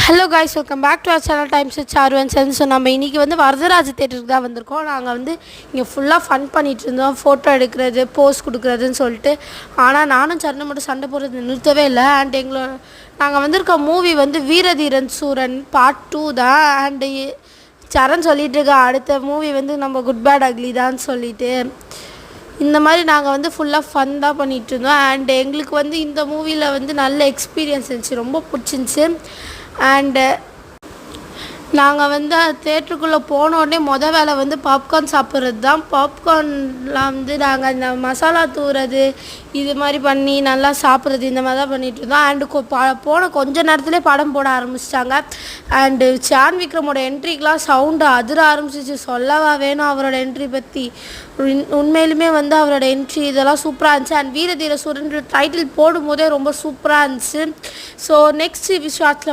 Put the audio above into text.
Hello guys, welcome back to our channel times with Charu and sense. So நம்ம இன்றைக்கி வந்து வரதராஜ தேட்டருக்கு தான் வந்திருக்கோம். நாங்கள் வந்து இங்கே ஃபுல்லாக ஃபன் பண்ணிகிட்டு இருந்தோம், ஃபோட்டோ எடுக்கிறது, போஸ் கொடுக்குறதுன்னு சொல்லிட்டு. ஆனால் நானும் சரணை மட்டும் சண்டை போடுறது நிறுத்தவே இல்லை. அண்ட் நாங்கள் வந்திருக்க மூவி வந்து வீரதீரன் சூரன் பார்ட் 2 தான். அண்டு சரண் சொல்லிட்டு இருக்க அடுத்த மூவி வந்து நம்ம குட் பேட் அக்லி தான் சொல்லிட்டு. இந்த மாதிரி நாங்கள் வந்து ஃபுல்லாக ஃபன் தான் பண்ணிகிட்டு இருந்தோம். அண்ட் எங்களுக்கு வந்து இந்த மூவியில் வந்து நல்ல எக்ஸ்பீரியன்ஸ் இருந்துச்சு, ரொம்ப பிடிச்சிருந்துச்சி. அண்டு நாங்கள் வந்து தேட்டருக்குள்ளே போனோடனே வேலை வந்து பாப்கார்ன் சாப்பிட்றது தான். பாப்கார்ன்லாம் வந்து நாங்கள் இந்த மசாலா தூவுறது இது மாதிரி பண்ணி நல்லா சாப்பிட்றது இந்த மாதிரி தான் பண்ணிகிட்டு இருந்தோம். அண்டு போன கொஞ்ச நேரத்துலேயே படம் போட ஆரம்பிச்சிட்டாங்க. அண்டு சான் விக்ரமோட என்ட்ரிக்கெலாம் சவுண்டு அதிர ஆரம்பிச்சிச்சு, சொல்லவா வேணும் அவரோட என்ட்ரி பற்றி. உண்மையிலுமே வந்து அவரோட என்ட்ரி இதெல்லாம் சூப்பராக இருந்துச்சு. அண்ட் வீரதீர சூரன் டைட்டில் போடும்போதே ரொம்ப சூப்பராக இருந்துச்சு. ஸோ நெக்ஸ்ட் ஷார்ட்ஸில்